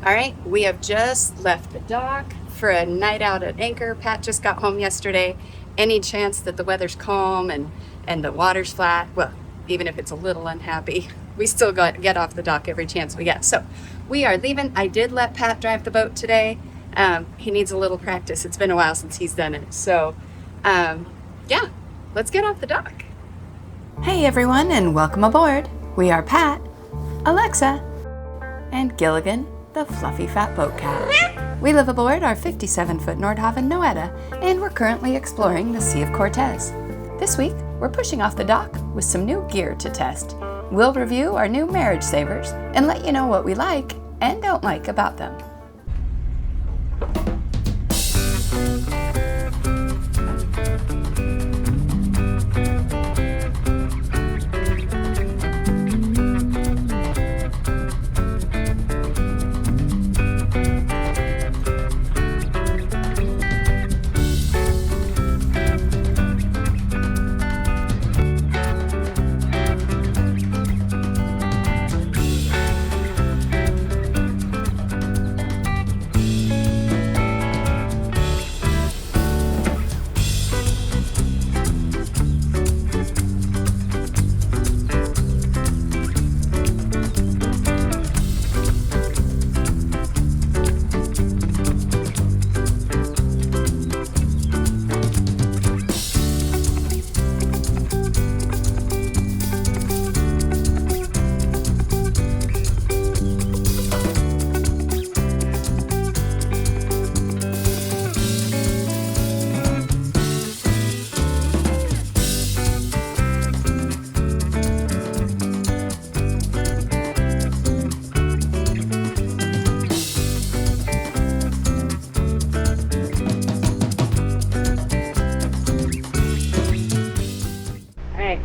All right, we have just left the dock for a night out at anchor. Pat just got home yesterday. Any chance that the weather's calm and the water's flat, well, even if it's a little unhappy, we still get off the dock every chance we get. So we are leaving. I did let Pat drive the boat today. He needs a little practice. It's been a while since he's done it. So yeah, let's get off the dock. Hey everyone, and welcome aboard. We are Pat, Alexa, and Gilligan, the fluffy fat boat cat. We live aboard our 57-foot Nordhavn Noeta, and we're currently exploring the Sea of Cortez. This week, we're pushing off the dock with some new gear to test. We'll review our new marriage savers and let you know what we like and don't like about them.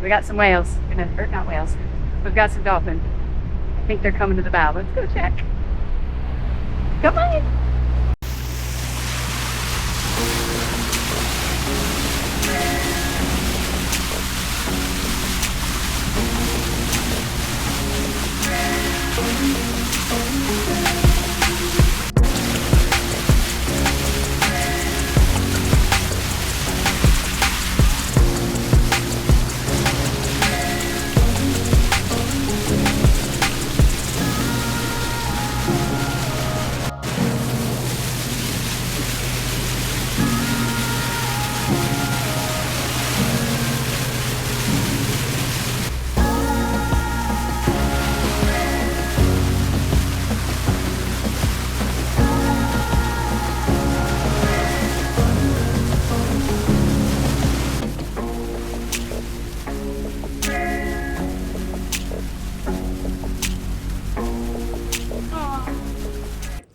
We got some whales, or not whales. We've got some dolphins. I think they're coming to the bow. Let's go check. Come on.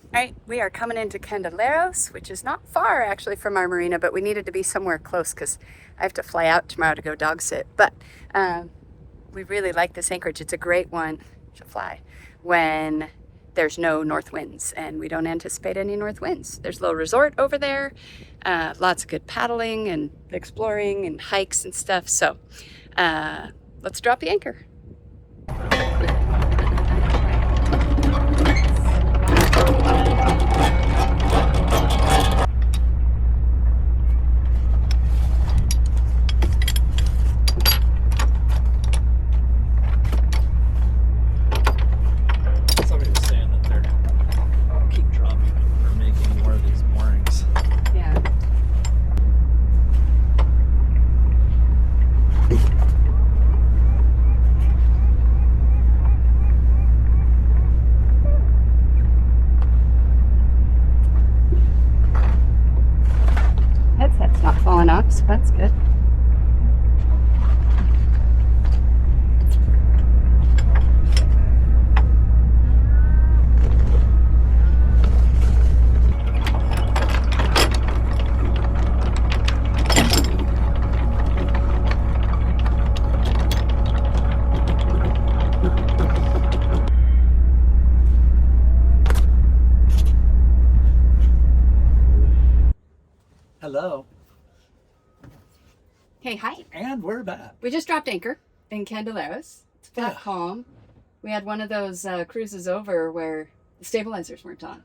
All right, we are coming into Candelaris, which is not far actually from our marina, but we needed to be somewhere close because I have to fly out tomorrow to go dog sit. But we really like this anchorage. It's a great one to fly when there's no north winds, and we don't anticipate any north winds. There's a little resort over there, lots of good paddling and exploring and hikes and stuff. So let's drop the anchor. Headset's not falling off, so that's good. Hello. Hey, hi. And we're back. We just dropped anchor in Candelaris. It's flat calm. We had one of those cruises over where the stabilizers weren't on.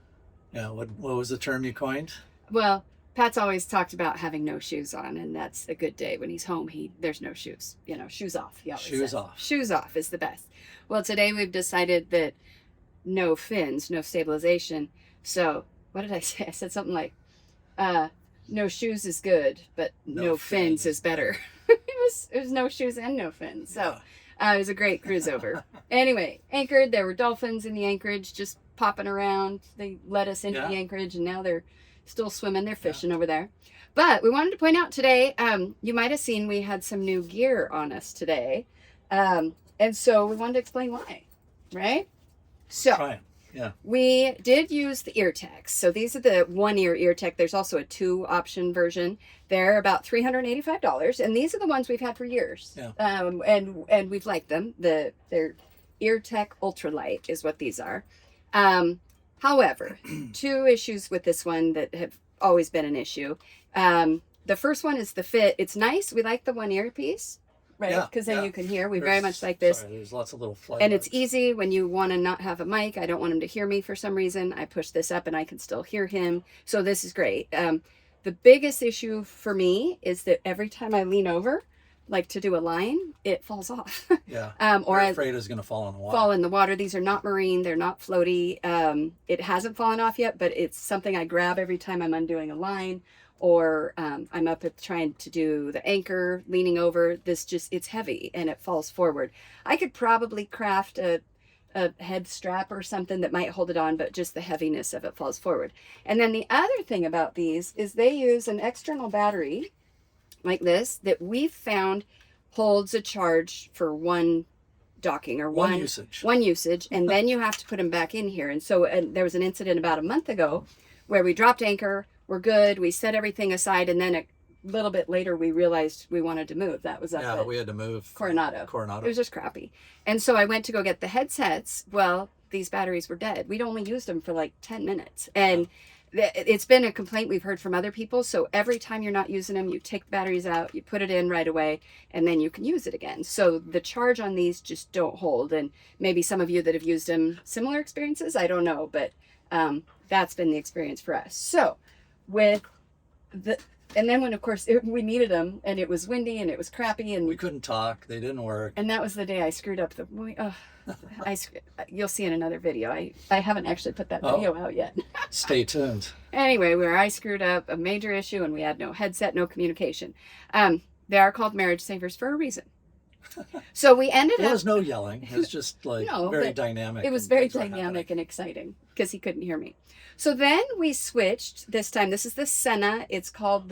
Yeah. What was the term you coined? Well, Pat's always talked about having no shoes on, and that's a good day. When he's home, there's no shoes. You know, shoes off. He always Shoes says. off. Shoes off is the best. Well, today we've decided that no fins, no stabilization. So what did I say? I said something like, no shoes is good, but no fins is better. it was no shoes and no fins. So it was a great cruise over. Anyway, anchored. There were dolphins in the anchorage just popping around. They let us into the anchorage, and now they're still swimming. They're fishing over there. But we wanted to point out today, you might have seen we had some new gear on us today. And so we wanted to explain why, right? So we did use the ear tags. So these are the 1-ear ear tag. There's also a 2-option version. They're about $385, and these are the ones we've had for years. Yeah. And we've liked them. They're Ear Tech Ultralight is what these are. However, 2 issues with this one that have always been an issue. The first one is the fit. It's nice. We like the 1 earpiece. Right, because then you can hear. We very much like this. Sorry, there's lots of little fly and bugs. It's easy when you want to not have a mic. I don't want him to hear me for some reason. I push this up and I can still hear him. So this is great. The biggest issue for me is that every time I lean over, like to do a line, it falls off. Yeah. Or I'm afraid it's going to fall in the water. Fall in the water. These are not marine. They're not floaty. It hasn't fallen off yet, but it's something I grab every time I'm undoing a line. Or I'm up at trying to do the anchor, leaning over. It's heavy and it falls forward. I could probably craft a head strap or something that might hold it on, but just the heaviness of it falls forward. And then the other thing about these is they use an external battery like this that we've found holds a charge for one docking or one usage. And then you have to put them back in here. And so there was an incident about a month ago where we dropped anchor. We're good. We set everything aside, and then a little bit later we realized we wanted to move. That was up we had to move Coronado. It was just crappy. And so I went to go get the headsets. Well, these batteries were dead. We'd only used them for like 10 minutes. And it's been a complaint we've heard from other people. So every time you're not using them, you take the batteries out, you put it in right away, and then you can use it again. So the charge on these just don't hold. And maybe some of you that have used them, similar experiences, I don't know. But that's been the experience for us. So and then when of course we needed them and it was windy and it was crappy and we couldn't talk, they didn't work, and that was the day I screwed up you'll see in another video. I haven't actually put that video out yet. Stay tuned. Anyway, where I screwed up a major issue and we had no headset, no communication. They are called marriage savers for a reason. So we ended up... There was no yelling. It was just like very dynamic. It was very dynamic and exciting because he couldn't hear me. So then we switched this time. This is the Senna. It's called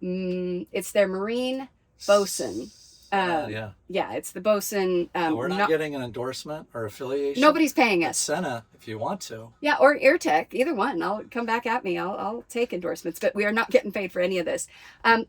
it's their Marine Bosun. Yeah, it's the Bosun. We're not getting an endorsement or affiliation. Nobody's paying us. It's Senna, if you want to. Yeah, or EarTech, either one. I'll come back at me. I'll take endorsements, but we are not getting paid for any of this.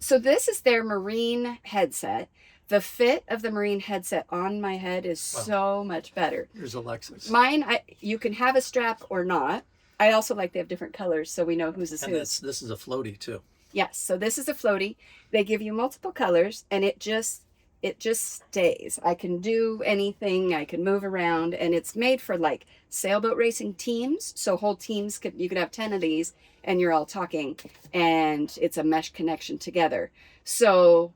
So this is their Marine headset. The fit of the Marine headset on my head is so much better. Here's Alexis. Mine, you can have a strap or not. I also like they have different colors, so we know whose is whose. This is a floaty too. Yes, so this is a floaty. They give you multiple colors, and it just stays. I can do anything. I can move around, and it's made for like sailboat racing teams. So whole teams you could have 10 of these, and you're all talking, and it's a mesh connection together. So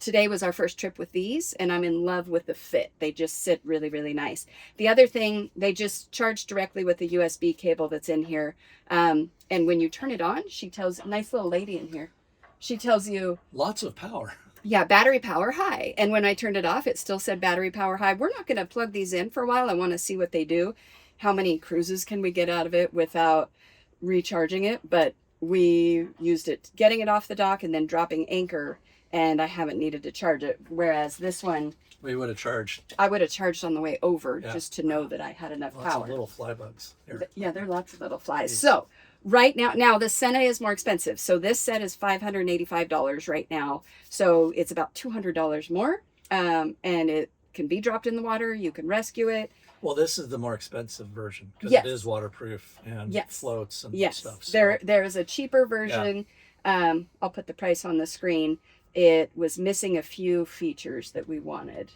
today was our first trip with these, and I'm in love with the fit. They just sit really, really nice. The other thing, they just charge directly with the USB cable that's in here. And when you turn it on, nice little lady in here. She tells you... Lots of power. Yeah, battery power high. And when I turned it off, it still said battery power high. We're not going to plug these in for a while. I want to see what they do. How many cruises can we get out of it without recharging it? But we used it getting it off the dock and then dropping anchor, and I haven't needed to charge it. Whereas this one, we would have charged. I would have charged on the way over just to know that I had enough lots power. Of little fly bugs. Here. Yeah, there are lots of little flies. So right now the Senna is more expensive. So this set is $585 right now. So it's about $200 more. And it can be dropped in the water. You can rescue it. Well, this is the more expensive version because it is waterproof and floats and stuff. So. There is a cheaper version. Yeah. I'll put the price on the screen. It was missing a few features that we wanted.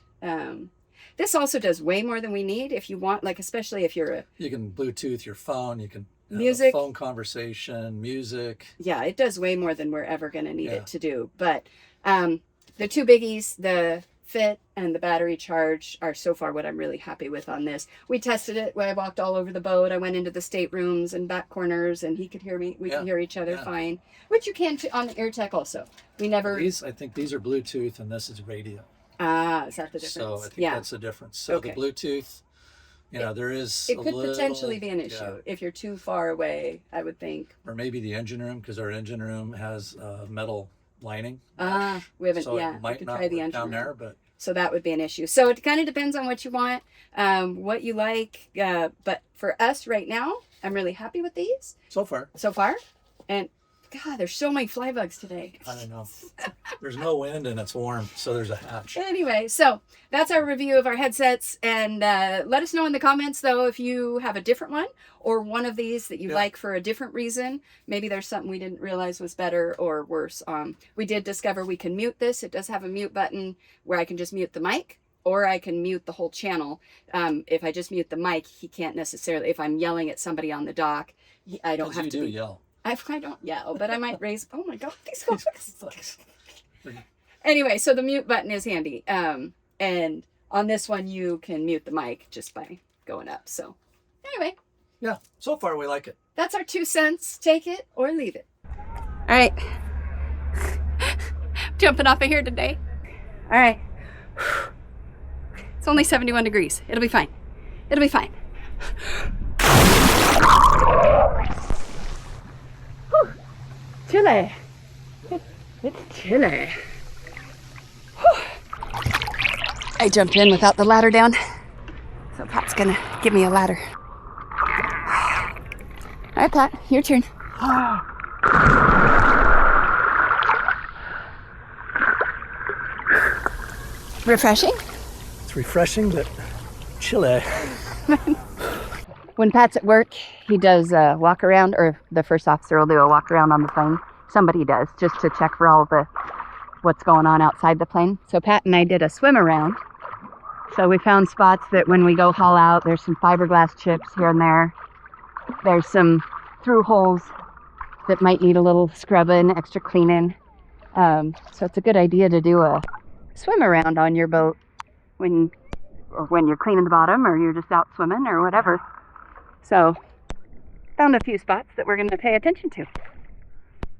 This also does way more than we need if you want, like, especially if you're You can Bluetooth your phone. You can have music, a phone conversation, music. Yeah, it does way more than we're ever going to need it to do. But the two biggies, the fit and the battery charge, are so far what I'm really happy with on this. We tested it when I walked all over the boat. I went into the staterooms and back corners, and he could hear me. We could hear each other fine, which you can on the AirTech also. We never. I think these are Bluetooth, and this is radio. Ah, is that the difference? So I think that's the difference. So the Bluetooth, there is. It could potentially be an issue if you're too far away, I would think. Or maybe the engine room, because our engine room has metal lining. We haven't. So it might we could try the engine down room. There, but. So that would be an issue. So it kind of depends on what you want, what you like. But for us right now, I'm really happy with these. So far. And God, there's so many fly bugs today. I don't know. There's no wind and it's warm, so there's a hatch. Anyway, so that's our review of our headsets. And let us know in the comments, though, if you have a different one or one of these that you like for a different reason. Maybe there's something we didn't realize was better or worse. We did discover we can mute this. It does have a mute button where I can just mute the mic, or I can mute the whole channel. If I just mute the mic, he can't necessarily, if I'm yelling at somebody on the dock, I don't have to yell. I don't yell, but I might raise, oh my God, these bugs. Anyway, so the mute button is handy. And on this one, you can mute the mic just by going up. So anyway. Yeah, so far we like it. That's our 2 cents. Take it or leave it. All right. Jumping off of here today. All right. It's only 71 degrees. It'll be fine. It'll be fine. Chilly. It's chilly. I jumped in without the ladder down, so Pat's gonna give me a ladder. All right, Pat, your turn. Refreshing? It's refreshing, but chilly. When Pat's at work, he does a walk around, or the first officer will do a walk around on the plane. Somebody does, just to check for all the what's going on outside the plane. So Pat and I did a swim around. So we found spots that when we go haul out, there's some fiberglass chips here and there. There's some through holes that might need a little scrubbing, extra cleaning. So it's a good idea to do a swim around on your boat when you're cleaning the bottom, or you're just out swimming or whatever. So, found a few spots that we're going to pay attention to.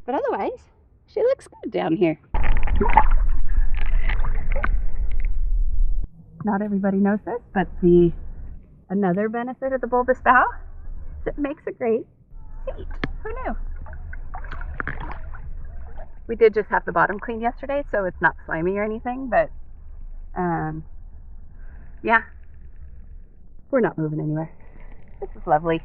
But otherwise, she looks good down here. Not everybody knows this, but another benefit of the bulbous bow is it makes a great seat. Who knew? We did just have the bottom cleaned yesterday, so it's not slimy or anything, but yeah, we're not moving anywhere. This is lovely.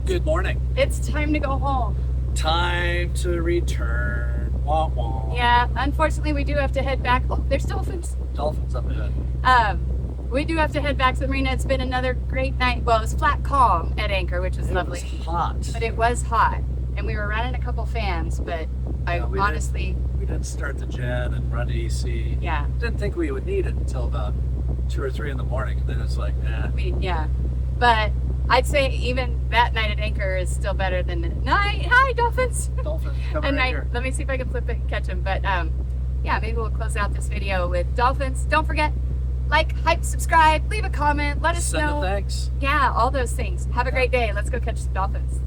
Good morning. It's time to go home. Time to return. Wah, wah. Yeah, unfortunately we do have to head back. Oh, there's dolphins. Dolphins up ahead. We do have to head back to the marina. It's been another great night. Well, it was flat calm at anchor, which was lovely. It was hot. But it was hot. And we were running a couple fans, but We didn't start the gen and run EC. Yeah. Didn't think we would need it until about 2 or 3 in the morning. And then it's like, Yeah. But I'd say even that night at anchor is still better than night. Hi, Dolphins. Dolphin coming right here. Let me see if I can flip it and catch them. But yeah, maybe we'll close out this video with Dolphins. Don't forget, like, hype, subscribe, leave a comment, let us Send know. a thanks. Yeah, all those things. Have a great day. Let's go catch some dolphins.